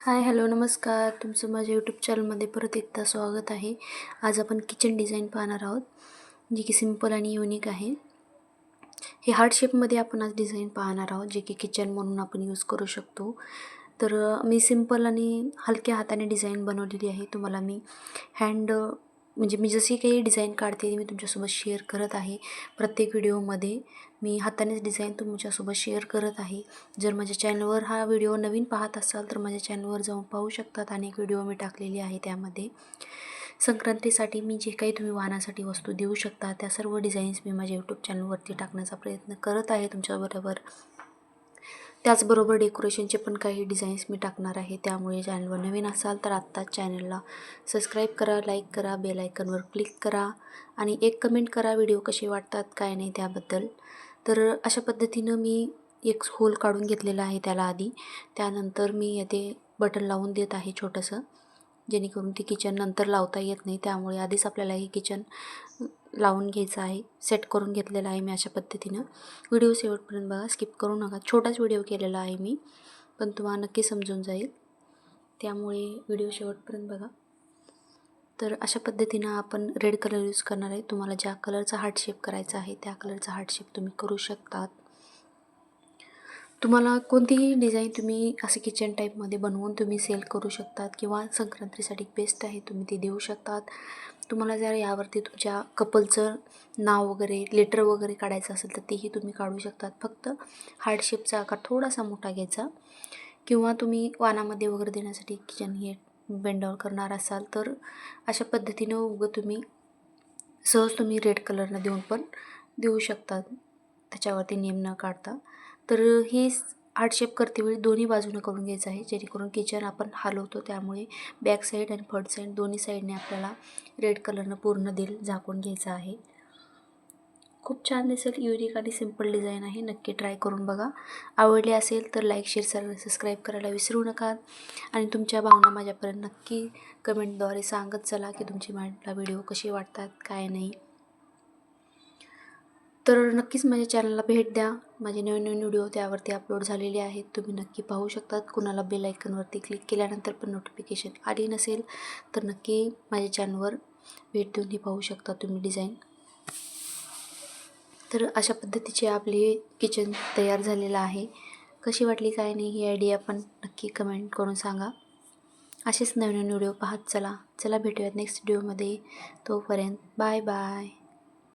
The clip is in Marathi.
हाय, हॅलो, नमस्कार. तुमचं माझ्या यूट्यूब चॅनलमध्ये परत एकदा स्वागत आहे. आज आपण किचन डिझाईन पाहणार आहोत, जी की सिंपल आणि युनिक आहे. हे हार्ट शेपमध्ये आपण आज डिझाईन पाहणार आहोत, जे की किचन म्हणून आपण यूज करू शकतो. तर मी सिंपल आणि हलक्या हाताने डिझाईन बनवलेली आहे. तुम्हाला मी म्हणजे मी जशी काही डिझाईन काढते मी तुमच्यासोबत शेअर करत आहे. प्रत्येक व्हिडिओमध्ये मी हातानेच डिझाईन तुमच्यासोबत शेअर करत आहे. जर माझ्या चॅनलवर हा व्हिडिओ नवीन पाहत असाल तर माझ्या चॅनलवर जाऊन पाहू शकतात. अनेक व्हिडिओ मी टाकलेली आहे. त्यामध्ये संक्रांतीसाठी मी जे काही तुम्ही वाहनासाठी वस्तू देऊ शकता त्या सर्व डिझाईन्स मी माझ्या यूट्यूब चॅनलवरती टाकण्याचा प्रयत्न करत आहे तुमच्याबरोबर. त्याचबरोबर डेकोरेशनचे पण काही डिझाईन्स मी टाकणार आहे. त्यामुळे चॅनलवर नवीन असाल तर आत्ताच चॅनलला सबस्क्राईब करा, लाईक करा, बेल आयकॉनवर क्लिक करा आणि एक कमेंट करा व्हिडिओ कसे वाटतात काय नाही त्याबद्दल. तर अशा पद्धतीनं मी एक होल काढून घेतलेला आहे त्याला आधी. त्यानंतर मी येथे बटन लावून देत आहे छोटंसं, जेणेकरून ती किचन नंतर लावता येत नाही. त्यामुळे आधीच आपल्याला हे किचन लावून घ्यायचं आहे. सेट करून घेतलेलं आहे मी अशा पद्धतीनं. व्हिडिओ शेवटपर्यंत बघा, स्किप करू नका. छोटाच व्हिडिओ केलेला आहे मी, पण तुम्हाला नक्की समजून जाईल. त्यामुळे व्हिडिओ शेवटपर्यंत बघा. तर अशा पद्धतीनं आपण रेड कलर यूज करणार आहे. तुम्हाला ज्या कलरचा हार्ट शेप करायचा आहे त्या कलरचा हार्ट शेप तुम्ही करू शकतात. तुम्हाला कोणतीही डिझाईन तुम्ही असं किचन टाईपमध्ये बनवून तुम्ही सेल करू शकतात किंवा संक्रांतीसाठी बेस्ट आहे, तुम्ही ती देऊ शकतात. तुम्हाला जर यावरती तुमच्या कपलचं नाव वगैरे लेटर वगैरे काढायचं असेल तर तेही तुम्ही काढू शकतात. फक्त हार्ट शेपचा आकार थोडासा मोठा घ्यायचा. किंवा तुम्ही वाणामध्ये वगैरे देण्यासाठी किचन हे बेंडॉल करणार असाल तर अशा पद्धतीनं तुम्ही सहज तुम्ही रेड कलरनं देऊन पण देऊ शकतात, त्याच्यावरती नेम न काढता. तर हे हार्ट शेप करतेवेळी दोन्ही बाजूनं करून घ्यायचं आहे, जेणेकरून किचन आपण हलवतो त्यामुळे बॅक साईड आणि फ्रंट साईड दोन्ही साईडने आपल्याला रेड कलरनं पूर्ण दिल झाकून घ्यायचं आहे. खूप छान दिसेल, युनिक आणि सिंपल डिझाईन आहे. नक्की ट्राय करून बघा. आवडले असेल तर लाईक, शेअर, सबस्क्राईब करायला विसरू नका आणि तुमच्या भावना माझ्यापर्यंत नक्की कमेंटद्वारे सांगत चला की तुमची मला व्हिडिओ कसे वाटतात काय नाही. तर नक्कीच माझ्या चॅनलला भेट द्या. माझे नवीन नवीन व्हिडिओ त्यावरती अपलोड झालेले आहेत, तुम्ही नक्की पाहू शकतात. कुणाला बेल आयकॉनवरती क्लिक केल्यानंतर पण नोटिफिकेशन आली नसेल तर नक्की माझ्या चॅनलवर भेट देऊनही पाहू शकता तुम्ही डिझाईन. तर अशा पद्धतीचे आपले किचन तयार झालेलं आहे. कशी वाटली काय नाही ही आयडिया पण नक्की कमेंट करून सांगा. असेच नवीन नवीन व्हिडिओ पाहत चला. भेटूयात नेक्स्ट व्हिडिओमध्ये. तोपर्यंत बाय बाय.